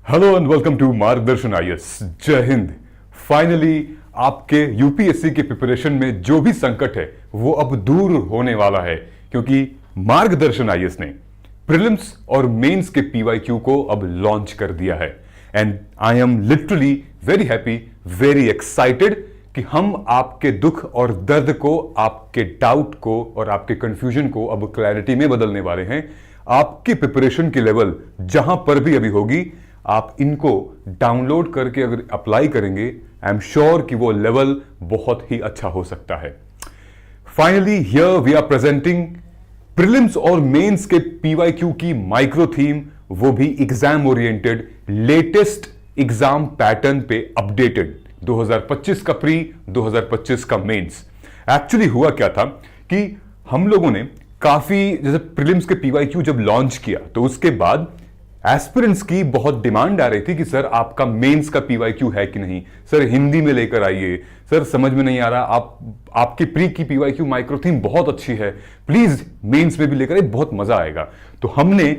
Hello and welcome to मार्गदर्शन IAS. जय Hind. Finally आपके यूपीएससी के प्रिपरेशन में जो भी संकट है वो अब दूर होने वाला है, क्योंकि मार्गदर्शन आईएएस ने प्रीलिम्स और मेंस के पीवाईक्यू को अब लॉन्च कर दिया है। And I am literally very happy, very excited कि हम आपके दुख और दर्द को, आपके डाउट को और आपके कंफ्यूजन को अब क्लैरिटी में बदलने वाले हैं। आपकी प्रिपरेशन की लेवल जहां पर भी अभी होगी, आप इनको डाउनलोड करके अगर अप्लाई करेंगे, आई एम श्योर कि वो लेवल बहुत ही अच्छा हो सकता है। Finally here we are presenting prelims और मेंस के पीवाईक्यू की माइक्रो थीम, वो भी exam oriented, latest exam pattern पे अपडेटेड। 2025 का प्री, 2025 का मेंस। एक्चुअली हुआ क्या था कि हम लोगों ने काफी, जैसे प्रीलिम्स के पीवाईक्यू जब लॉन्च किया तो उसके बाद एस्पिरेंट्स की बहुत डिमांड आ रही थी कि सर आपका मेंस का पीवाईक्यू है कि नहीं, सर हिंदी में लेकर आइए, सर समझ में नहीं आ रहा, आपकी प्री की पीवाईक्यू माइक्रो थीम बहुत अच्छी है, प्लीज मेंस में भी लेकर आइए, बहुत मजा आएगा। तो हमने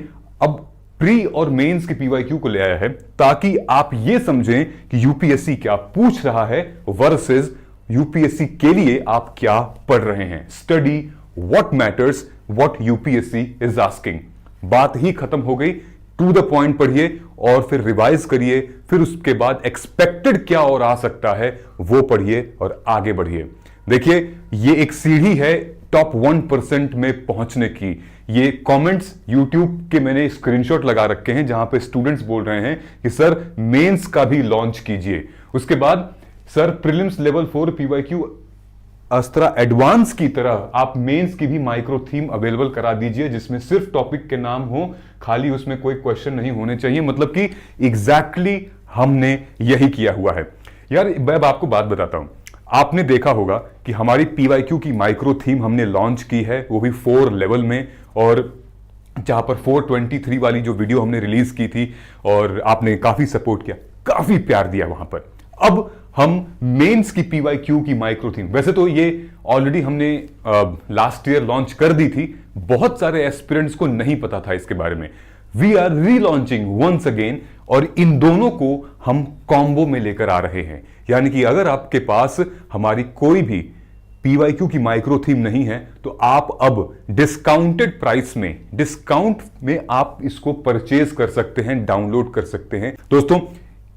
अब प्री और मेंस के पीवाईक्यू को ले आया है ताकि आप ये समझें कि यूपीएससी क्या पूछ रहा है वर्सेस यूपीएससी के लिए आप क्या पढ़ रहे हैं। Study what matters, what UPSC is asking. बात ही खत्म हो गई। टू द पॉइंट पढ़िए और फिर रिवाइज करिए, फिर उसके बाद एक्सपेक्टेड क्या और आ सकता है वो पढ़िए और आगे बढ़िए। देखिए, ये एक सीढ़ी है टॉप 1% में पहुंचने की। ये कमेंट्स यूट्यूब के मैंने स्क्रीनशॉट लगा रखे हैं जहां पे स्टूडेंट्स बोल रहे हैं कि सर मेंस का भी लॉन्च कीजिए। उसके बाद sir prelims level 4 PYQ अस्त्रा advance की तरह आप मेंस की भी माइक्रो थीम अवेलेबल करा दीजिए, जिसमें सिर्फ टॉपिक के नाम हो, खाली उसमें कोई क्वेश्चन नहीं होने चाहिए। मतलब कि एग्जैक्टली हमने यही किया हुआ है। यार मैं अब आपको बात बताता हूं, आपने देखा होगा कि हमारी पीवाईक्यू की माइक्रो थीम हमने लॉन्च की है, वो भी 4 लेवल में, और जहां पर 423 वाली जो वीडियो हमने रिलीज की थी और आपने काफी सपोर्ट किया, काफी प्यार दिया वहां पर। अब हम मेंस की पीवाईक्यू की माइक्रो थीम, वैसे तो ये ऑलरेडी हमने लास्ट ईयर लॉन्च कर दी थी, बहुत सारे एस्पिरेंट्स को नहीं पता था इसके बारे में। We are relaunching once again, और इन दोनों को हम कॉम्बो में लेकर आ रहे हैं। यानी कि अगर आपके पास हमारी कोई भी पीवाईक्यू की माइक्रो थीम नहीं है तो आप अब डिस्काउंटेड प्राइस में, डिस्काउंट में आप इसको परचेज कर सकते हैं, डाउनलोड कर सकते हैं। दोस्तों,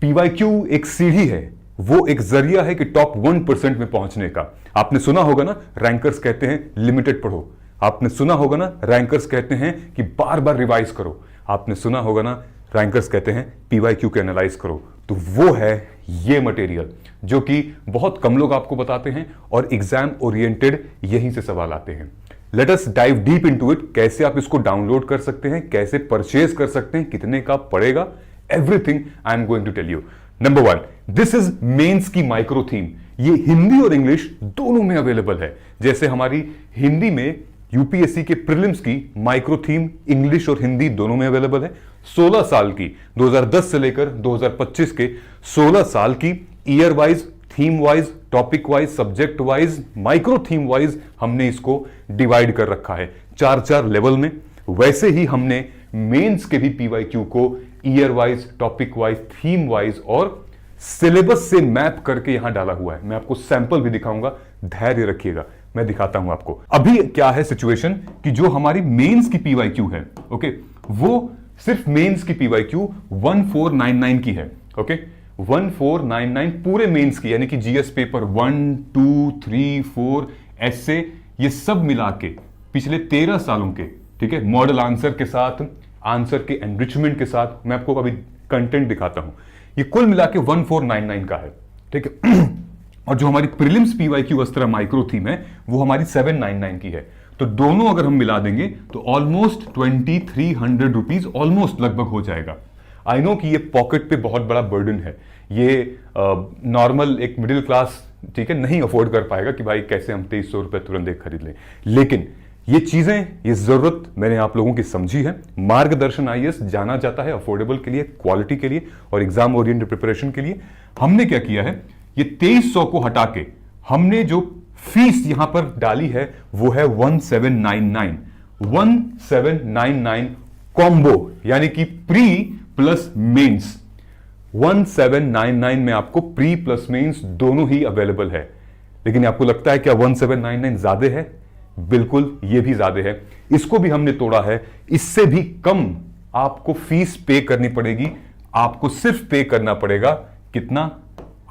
पीवाईक्यू एक सीढ़ी है, वो एक जरिया है कि टॉप 1% में पहुंचने का। आपने सुना होगा ना, रैंकर्स कहते हैं लिमिटेड पढ़ो। आपने सुना होगा ना, रैंकर्स कहते हैं कि बार बार रिवाइज करो। आपने सुना होगा ना, रैंकर्स कहते हैं पीवाईक्यू के एनालाइज करो। तो वो है ये मटेरियल जो कि बहुत कम लोग आपको बताते हैं, और एग्जाम ओरिएंटेड यहीं से सवाल आते हैं। Let us dive deep into it. कैसे आप इसको डाउनलोड कर सकते हैं, कैसे परचेज कर सकते हैं, कितने का पड़ेगा, everything I am going to tell you. Number 1, this is mains की माइक्रो थीम। ये हिंदी और इंग्लिश दोनों में अवेलेबल है। जैसे हमारी हिंदी में यूपीएससी के प्रीलिम्स की माइक्रो थीम इंग्लिश और हिंदी दोनों में अवेलेबल है। 16 साल की, 2010 से लेकर 2025 के 16 साल की, year wise, theme wise, topic wise, subject wise, micro theme wise हमने इसको डिवाइड कर रखा है 4-4 लेवल में। वैसे ही हमने मेंस के भी पीवाईक्यू को year wise, topic wise, theme wise और सिलेबस से मैप करके यहां डाला हुआ है। मैं आपको सैंपल भी दिखाऊंगा, धैर्य रखिएगा, मैं दिखाता हूं आपको। अभी क्या है सिचुएशन कि जो हमारी मेंस की पीवाईक्यू है, ओके, वो सिर्फ मेंस की पीवाईक्यू 1499 की है। ओके, 1499 पूरे मेंस की, यानी कि जीएस पेपर 1, 2, 3, 4 ऐसे ये सब मिला के पिछले 13 सालों के, ठीक है, मॉडल आंसर के साथ, आंसर के एनरिचमेंट के साथ, मैं आपको अभी कंटेंट दिखाता हूं। ये कुल मिला के 1499 का है, ठीक है। और जो हमारी प्रीलिम्स पीवाईक्यू अस्त्रा माइक्रो थीम है वो हमारी 799 की है। तो दोनों अगर हम मिला देंगे तो ऑलमोस्ट 2300 रुपीज ऑलमोस्ट लगभग हो जाएगा। आई नो कि ये पॉकेट पे बहुत बड़ा बर्डन है, ये नॉर्मल एक मिडिल क्लास, ठीक है, नहीं अफोर्ड कर पाएगा कि भाई कैसे हम 2300 रुपए तुरंत एक खरीद लें। लेकिन ये चीजें, ये जरूरत मैंने आप लोगों की समझी है। मार्गदर्शन आईएएस जाना जाता है अफोर्डेबल के लिए, क्वालिटी के लिए और एग्जाम ओरिएंटेड प्रिपरेशन के लिए। हमने क्या किया है, ये 2300 को हटा के हमने जो फीस यहां पर डाली है वो है 1799। 1799 कॉम्बो, यानी कि प्री प्लस मेंस। 1799 में आपको प्री प्लस मेंस दोनों ही अवेलेबल है। लेकिन आपको लगता है क्या 1799 ज्यादा है? बिल्कुल, ये भी ज्यादा है। इसको भी हमने तोड़ा है, इससे भी कम आपको फीस पे करनी पड़ेगी। आपको सिर्फ पे करना पड़ेगा कितना?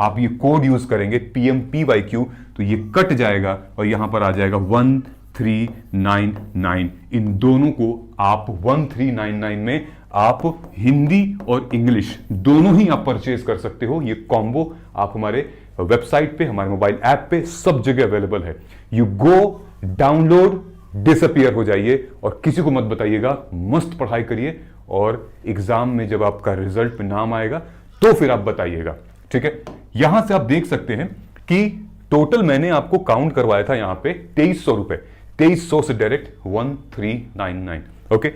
आप ये कोड यूज करेंगे PMPYQ, तो ये कट जाएगा और यहां पर आ जाएगा 1399। इन दोनों को आप 1399 में आप हिंदी और इंग्लिश दोनों ही आप परचेज कर सकते हो। ये कॉम्बो आप हमारे वेबसाइट पे, हमारे मोबाइल ऐप पे सब जगह अवेलेबल है। यू गो, डाउनलोड, डिसअपियर हो जाइए और किसी को मत बताइएगा। मस्त पढ़ाई करिए और एग्जाम में जब आपका रिजल्ट पे नाम आएगा तो फिर आप बताइएगा, ठीक है। यहां से आप देख सकते हैं कि टोटल मैंने आपको काउंट करवाया था यहां पे 2300 रुपए। 2300 से डायरेक्ट 1399। ओके,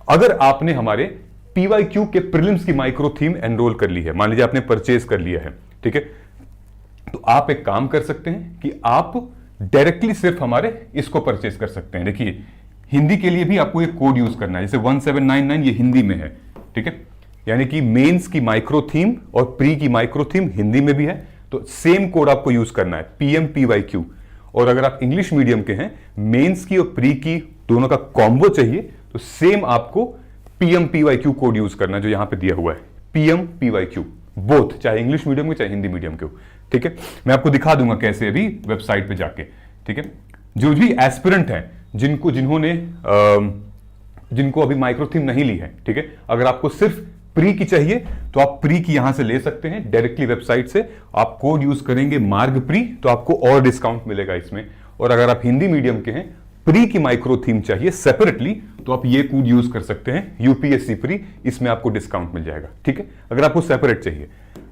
अगर आपने हमारे PYQ के प्रीलिम्स की माइक्रो थीम एनरोल कर ली है, मान लीजिए आपने परचेज कर लिया है, ठीक है, तो आप एक काम कर सकते हैं कि आप डायरेक्टली सिर्फ हमारे इसको परचेज कर सकते हैं। देखिए, हिंदी के लिए भी आपको एक कोड यूज करना है, जैसे 1799 ये हिंदी में है, ठीक है, यानी कि मेंस की माइक्रो थीम और प्री की माइक्रो थीम हिंदी में भी है, तो सेम कोड आपको यूज करना है PMPYQ। और अगर आप इंग्लिश मीडियम के हैं, मेंस की और प्री की दोनों का कॉम्बो चाहिए, तो सेम आपको PMPYQ कोड यूज करना है जो यहां पे दिया हुआ है, PMPYQ, बोथ, चाहे इंग्लिश मीडियम के चाहे हिंदी मीडियम के हो, ठीक है। मैं आपको दिखा दूंगा कैसे अभी वेबसाइट पे जाके, ठीक है। जो भी एस्पिरेंट हैं, जिनको अभी माइक्रो थीम नहीं ली है, ठीक है, अगर आपको सिर्फ प्री की चाहिए तो आप प्री की यहां से ले सकते हैं डायरेक्टली वेबसाइट से। आप कोड यूज करेंगे मार्ग प्री, तो आपको और डिस्काउंट मिलेगा इसमें। और अगर आप हिंदी मीडियम के हैं, प्री की माइक्रो थीम चाहिए सेपरेटली, तो आप ये कोड यूज कर सकते हैं UPSC प्री, इसमें आपको डिस्काउंट मिल जाएगा, ठीक है, अगर आपको सेपरेट चाहिए।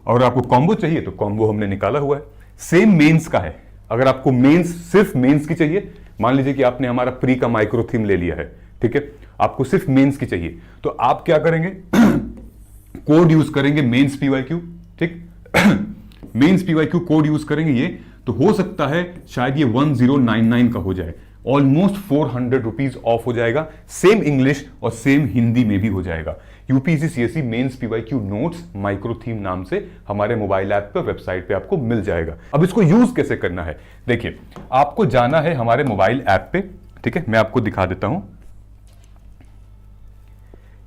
और आपको कॉम्बो चाहिए तो कॉम्बो हमने निकाला हुआ है, सेम मेंस का है। अगर आपको मेंस, सिर्फ मेंस की चाहिए, मान लीजिए कि आपने हमारा प्री का माइक्रो थीम ले लिया है, ठीक है, आपको सिर्फ मेंस की चाहिए, तो आप क्या करेंगे कोड यूज करेंगे मेंस PYQ, ठीक मेंस PYQ कोड यूज करेंगे ये, तो हो सकता है शायद ये 1099 का हो जाए, ऑलमोस्ट 400 रुपीज ऑफ हो जाएगा। सेम इंग्लिश और सेम हिंदी में भी हो जाएगा। UPSC CSE mains PYQ notes micro theme नाम से हमारे मोबाइल ऐप पे, वेबसाइट पे आपको मिल जाएगा। अब इसको यूज कैसे करना है, देखिए, आपको जाना है हमारे मोबाइल ऐप पे, ठीक है, मैं आपको दिखा देता हूं।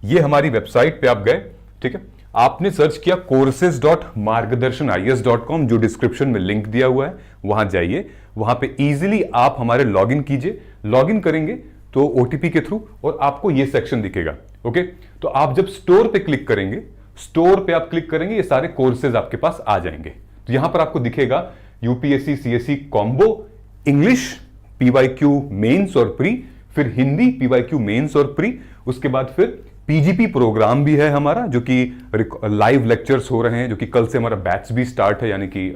ये हमारी वेबसाइट पे आप गए, ठीक है, आपने सर्च किया courses.margdarshanIAS.com, जो डिस्क्रिप्शन में लिंक दिया हुआ है, वहां जाइए, वहां पे इजीली आप हमारे लॉगिन कीजिए। लॉगिन करेंगे तो OTP के थ्रू, और आपको ये सेक्शन दिखेगा, ओके। तो आप जब स्टोर पे क्लिक करेंगे, स्टोर पे आप क्लिक करेंगे, ये सारे कोर्सेज आपके पास आ जाएंगे। तो यहां पर आपको दिखेगा UPSC CSE combo, English PYQ mains और प्री, फिर हिंदी PYQ मेंस और प्री, उसके बाद फिर PGP प्रोग्राम भी है हमारा, जो कि लाइव लेक्चर्स हो रहे हैं, जो कि कल से हमारा बैच भी स्टार्ट है, यानी कि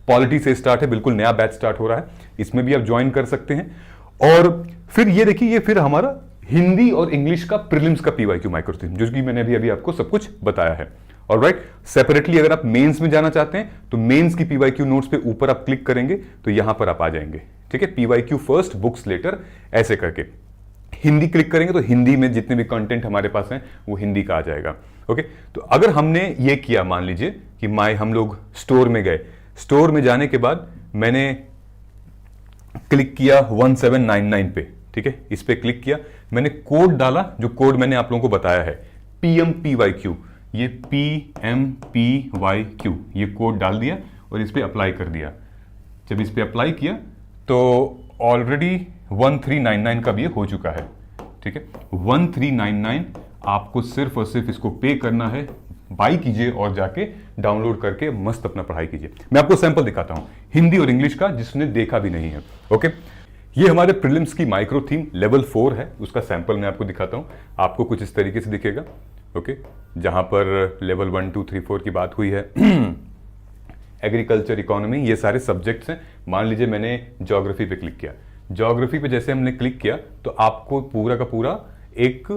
पॉलिटी से स्टार्ट है, बिल्कुल नया बैच स्टार्ट हो रहा है, इसमें भी आप ज्वाइन कर सकते हैं। और फिर ये देखिए, ये फिर हमारा हिंदी और इंग्लिश का प्रीलिम्स का PYQ माइक्रो थीम, जो कि मैंने अभी आपको सब कुछ बताया है। ऑलराइट, सेपरेटली अगर आप मेंस में जाना चाहते हैं तो मेंस की PYQ नोट्स पे ऊपर आप क्लिक करेंगे तो यहां पर आप आ जाएंगे, ठीक है, PYQ फर्स्ट, बुक्स लेटर, ऐसे करके। हिंदी क्लिक करेंगे तो हिंदी में जितने भी कंटेंट हमारे पास हैं वो हिंदी का आ जाएगा, ओके। तो अगर हमने ये किया, मान लीजिए कि हम लोग स्टोर में गए, स्टोर में जाने के बाद मैंने क्लिक किया 1799 पे, ठीक है, इस पे क्लिक किया, मैंने कोड डाला, जो कोड मैंने आप लोगों को बताया है PMPYQ, ये PMPYQ, ये कोड डाल दिया और इस पे अप्लाई कर दिया। जब इस पे अप्लाई किया तो ऑलरेडी 1399 का भी ये हो चुका है, ठीक है। 1399 आपको सिर्फ और सिर्फ इसको पे करना है, बाई कीजिए और जाके डाउनलोड करके मस्त अपना पढ़ाई कीजिए। मैं आपको सैंपल दिखाता हूं हिंदी और इंग्लिश का, जिसने देखा भी नहीं है, ओके। ये हमारे प्रीलिम्स की माइक्रो थीम लेवल 4 है, उसका सैंपल मैं आपको दिखाता हूं। आपको कुछ इस तरीके से दिखेगा, ओके, जहां पर लेवल 1 2 3 4 की बात हुई है। एग्रीकल्चर, इकोनॉमी, ये सारे सब्जेक्ट्स हैं। मान लीजिए मैंने ज्योग्राफी पे क्लिक किया, ज्योग्राफी पे जैसे हमने क्लिक किया तो आपको पूरा का पूरा एक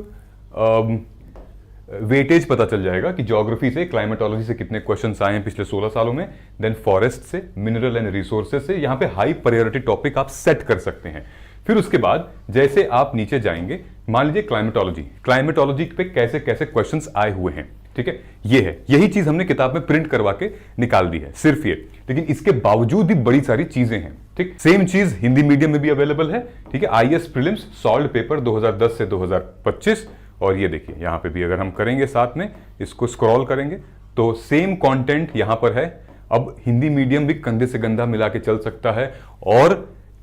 वेटेज पता चल जाएगा कि ज्योग्राफी से, क्लाइमेटोलॉजी से कितने क्वेश्चंस आए हैं पिछले 16 सालों में, देन फॉरेस्ट से, मिनरल एंड रिसोर्सेज से। यहां पे हाई प्रायोरिटी टॉपिक आप सेट कर सकते हैं। फिर उसके बाद जैसे आप नीचे जाएंगे, मान लीजिए क्लाइमेटोलॉजी, क्लाइमेटोलॉजी पे कैसे कैसे क्वेश्चंस आए हुए हैं, ठीक है, ये है, यही चीज हमने किताब में प्रिंट करवा के निकाल दी है, सिर्फ ये। लेकिन इसके बावजूद भी बड़ी सारी चीजें हैं। ठीक, सेम चीज हिंदी मीडियम में भी अवेलेबल है। ठीक है, आईएएस प्रीलिम्स सॉल्व पेपर 2010 से 2025, और ये देखिए यहां पे भी अगर हम करेंगे साथ में इसको स्क्रॉल करेंगे तो सेम कंटेंट यहां पर है। अब हिंदी मीडियम भी कंधे से कंधा मिला के चल सकता है और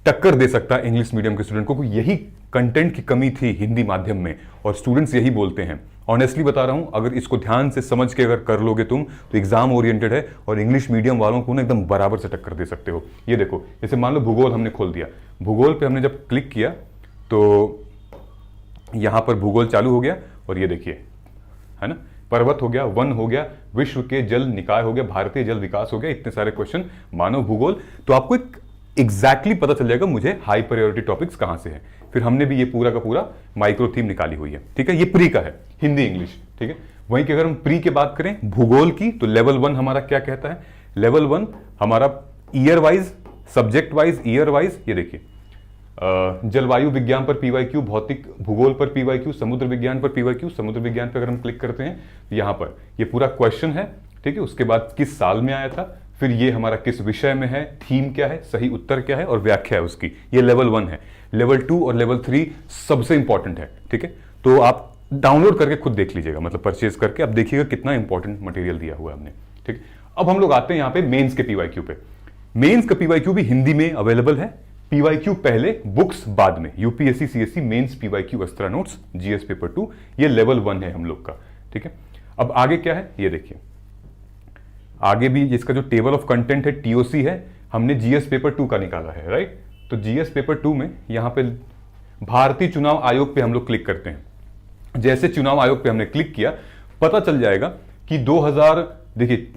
टक्कर दे सकता है इंग्लिश मीडियम के स्टूडेंट को। यही कंटेंट की कमी थी हिंदी माध्यम में और स्टूडेंट्स यही बोलते हैं। ऑनेस्टली बता रहा हूं, अगर इसको ध्यान से समझ के अगर कर लोगे तुम तो एग्जाम ओरिएंटेड है और इंग्लिश मीडियम वालों को ना एकदम बराबर से टक्कर दे सकते हो। ये देखो, जैसे मान लो भूगोल हमने खोल दिया, भूगोल पे हमने जब क्लिक किया तो यहां पर भूगोल चालू हो गया और ये देखिए, है ना, पर्वत हो गया, वन हो गया, विश्व के जल निकाय हो गया, भारतीय जल विकास हो गया, इतने सारे क्वेश्चन, मानव भूगोल। तो आपको एक एग्जैक्टली पता चल जाएगा मुझे हाई प्रायोरिटी टॉपिक्स कहां से है। फिर हमने भी ये पूरा का पूरा माइक्रो थीम निकाली हुई है। ठीक है, ये प्री का है, हिंदी इंग्लिश। ठीक है, वहीं की अगर हम प्री की बात करें भूगोल की तो लेवल 1 हमारा क्या कहता है? लेवल 1 हमारा year wise, subject wise, year wise, ये देखिए जलवायु विज्ञान पर पीवाईक्यू, भौतिक भूगोल पर पीवाईक्यू, समुद्र विज्ञान पर पीवाईक्यू। समुद्र विज्ञान पर अगर हम क्लिक करते हैं तो यहां पर ये पूरा क्वेश्चन है। ठीक है, उसके बाद किस साल में आया था, फिर ये हमारा किस विषय में है, थीम क्या है, सही उत्तर क्या है और व्याख्या है उसकी। ये लेवल 1 है। लेवल 2 और लेवल 3 सबसे इंपॉर्टेंट है। ठीक है, तो आप डाउनलोड करके खुद देख लीजिएगा, मतलब परचेज करके आप देखिएगा कितना इंपॉर्टेंट मटेरियल दिया हुआ है हमने। ठीक, अब हम लोग आते हैं यहां पे मेंस के पीवाईक्यू पे। मेंस का पीवाईक्यू भी हिंदी में अवेलेबल है। पीवाईक्यू पहले, बुक्स बाद में। UPSC CSE mains PYQ Astra notes GS paper 2, ये लेवल 1 है हम लोग का। ठीक है, अब आगे क्या है ये देखिए, आगे भी इसका जो टेबल ऑफ कंटेंट है टीओसी है, हमने जीएस पेपर 2 का निकाला है, राइट। तो जीएस पेपर 2 में यहां पे भारतीय चुनाव आयोग पे हम लोग क्लिक करते हैं। जैसे चुनाव आयोग पे हमने क्लिक किया, पता चल जाएगा कि 2000 देखिए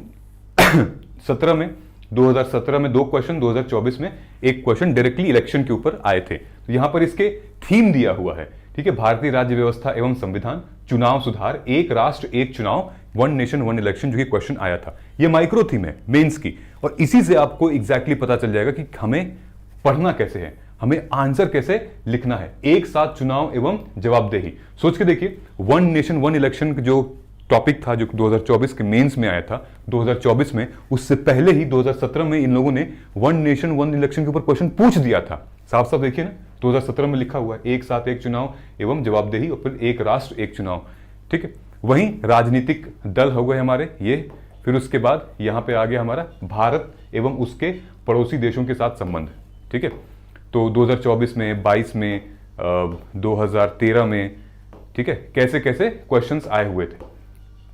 2017 में 2 क्वेश्चन, 2024 में 1 क्वेश्चन डायरेक्टली इलेक्शन के ऊपर आए थे। तो यहां पर इसके थीम दिया हुआ है। ठीक है, भारतीय राज्य व्यवस्था एवं संविधान, चुनाव सुधार, एक राष्ट्र एक चुनाव, वन नेशन वन इलेक्शन, जो कि क्वेश्चन आया था। ये माइक्रो थीम है मेंस की, और इसी से आपको एग्जैक्टली पता चल जाएगा कि हमें पढ़ना कैसे है, हमें आंसर कैसे लिखना है। एक साथ चुनाव एवं जवाबदेही, सोच के देखिए, वन नेशन वन इलेक्शन जो टॉपिक था जो 2024 के मेंस में आया था 2024 में, उससे पहले ही 2017 में इन लोगों ने वन नेशन वन इलेक्शन के ऊपर क्वेश्चन पूछ दिया था। साफ साफ देखिए ना, 2017 में लिखा हुआ है एक साथ एक चुनाव एवं जवाबदेही, और फिर एक राष्ट्र एक चुनाव। ठीक है, वहीं राजनीतिक दल हो गए हमारे ये, फिर उसके बाद यहां पे आ गया हमारा भारत एवं उसके पड़ोसी देशों के साथ संबंध। ठीक है, तो 2024 में, 22 में, 2013 में, ठीक है, कैसे कैसे क्वेश्चंस आए हुए थे।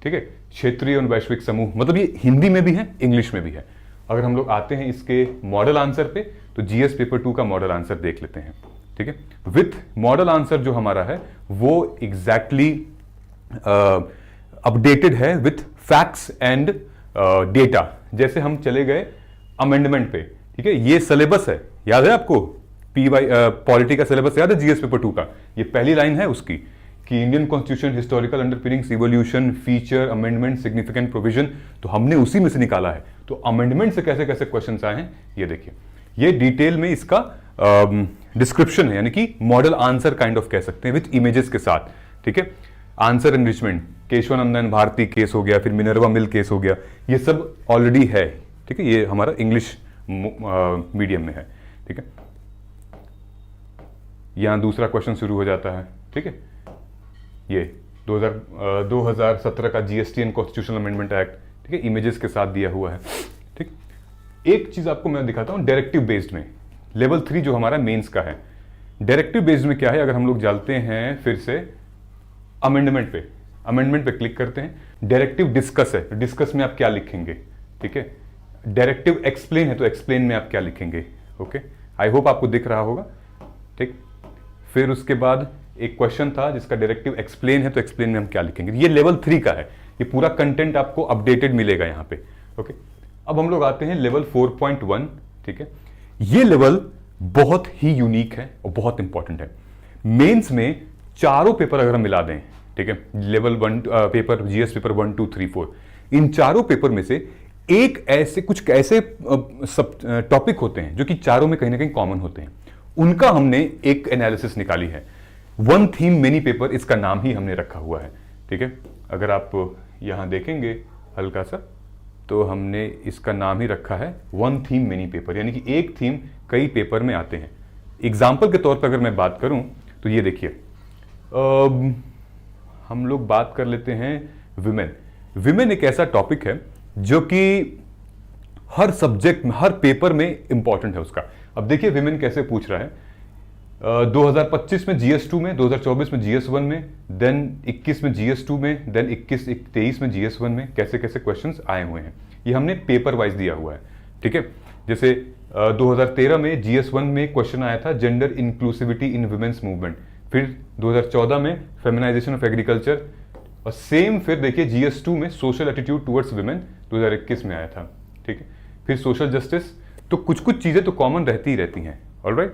ठीक है, क्षेत्रीय और वैश्विक समूह, मतलब ये हिंदी में भी है, इंग्लिश में भी है। अगर हम लोग आते हैं इसके मॉडल आंसर पे, तो जीएस पेपर 2 का मॉडल आंसर देख लेते हैं। ठीक है, विथ मॉडल आंसर जो हमारा है वो एग्जैक्टली अपडेटेड है विथ फैक्ट्स एंड डेटा। जैसे हम चले गए अमेंडमेंट पे, ठीक है, ये सिलेबस है, याद है आपको, पॉलिटी का सिलेबस याद है जीएस पेपर 2 का। ये पहली लाइन है उसकी कि Indian constitution, historical underpinnings, evolution, feature, amendment, significant provision, तो हमने उसी में से निकाला है। तो अमेंडमेंट से कैसे कैसे क्वेश्चंस आए हैं ये देखिए, ये डिटेल में इसका डिस्क्रिप्शन है, यानी कि मॉडल आंसर काइंड ऑफ कह सकते हैं विथ इमेजेस के साथ। ठीक है, answer enrichment, Keshavanandan Bharti case हो गया, फिर मिनर्वा मिल केस हो गया, ये सब ऑलरेडी है। ठीक है, ये हमारा इंग्लिश मीडियम में है। ठीक है, यहां दूसरा क्वेश्चन शुरू हो जाता है। ठीक है, ये 2017 का GST and constitutional amendment act, ठीक है, इमेजेस के साथ दिया हुआ है। ठीक, एक चीज आपको मैं दिखाता हूं डायरेक्टिव बेस्ड में, लेवल 3 जो हमारा मेंस का है। डायरेक्टिव बेस्ड में क्या है, अगर हम लोग जाते हैं फिर से अमेंडमेंट पे क्लिक करते हैं, डायरेक्टिव डिस्कस है, डिस्कस में आप क्या लिखेंगे। ठीक है, डायरेक्टिव एक्सप्लेन है, तो एक्सप्लेन में आप क्या लिखेंगे। ओके, आई होप आपको दिख रहा होगा। ठीक, फिर उसके बाद एक क्वेश्चन था जिसका डायरेक्टिव एक्सप्लेन है, तो एक्सप्लेन में हम क्या लिखेंगे। ये लेवल 3 का है, ये पूरा कंटेंट आपको अपडेटेड मिलेगा यहाँ पे। ओके, अब हम लोग आते हैं लेवल 4.1। ठीक है, ये लेवल बहुत ही यूनिक है और बहुत इंपॉर्टेंट है। मेंस में चारों पेपर अगर हम मिला दें, ठीक है, लेवल 1 पेपर, जीएस पेपर 1 2 3 4, इन चारों पेपर में से एक ऐसे कुछ ऐसे सब टॉपिक होते हैं जो कि चारों में कहीं ना कहीं कॉमन होते हैं, उनका हमने एक एनालिसिस निकाली है। वन थीम मेनी पेपर, इसका नाम ही हमने रखा हुआ है। ठीक है, अगर आप यहां देखेंगे हल्का सा, तो हमने इसका नाम ही रखा है वन थीम मेनी पेपर, यानी कि एक थीम कई पेपर में आते हैं। एग्जाम्पल के तौर पर अगर मैं बात करूं तो ये देखिए, हम लोग बात कर लेते हैं विमेन। विमेन एक ऐसा टॉपिक है जो कि हर सब्जेक्ट में, हर पेपर में इंपॉर्टेंट है उसका। अब देखिए विमेन कैसे पूछ रहा है, 2025 में GS2 में, 2024 में GS1 में, देन 21 में GS2 में, देन 23 में GS1 में कैसे कैसे क्वेश्चंस आए हुए हैं, ये हमने पेपर वाइज दिया हुआ है। ठीक है, जैसे 2013 में GS1 में क्वेश्चन आया था gender inclusivity in women's movement, फिर 2014 में फेमिनाइजेशन ऑफ एग्रीकल्चर, और सेम फिर देखिए GS2 में सोशल एटीट्यूड टुवर्ड्स वुमेन 2021 में आया था। ठीक है, फिर सोशल जस्टिस, तो कुछ कुछ चीजें तो कॉमन रहती ही रहती हैं। ऑलराइट,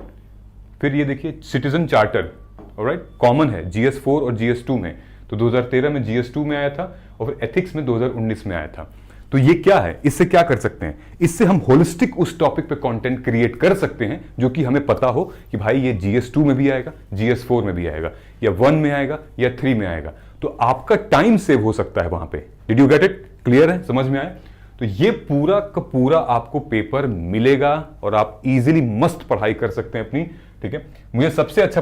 फिर ये देखिए सिटीजन चार्टर, ऑलराइट, कॉमन है GS4 और GS2 में, तो 2013 में GS2 में आया था और फिर एथिक्स में 2019 में आया था। तो ये क्या है, इससे क्या कर सकते हैं, इससे हम होलिस्टिक उस टॉपिक पे कंटेंट क्रिएट कर सकते हैं जो कि हमें पता हो कि भाई ये GS2 में भी आएगा, GS4 में भी आएगा, या 1 में आएगा या 3 में आएगा, तो आपका टाइम सेव हो सकता है वहां पे। Did you get it? Clear है, समझ में आया? तो ये पूरा का पूरा आपको पेपर मिलेगा और आप इजीली मस्त पढ़ाई कर सकते हैं अपनी। ठीक है, मुझे सबसे अच्छा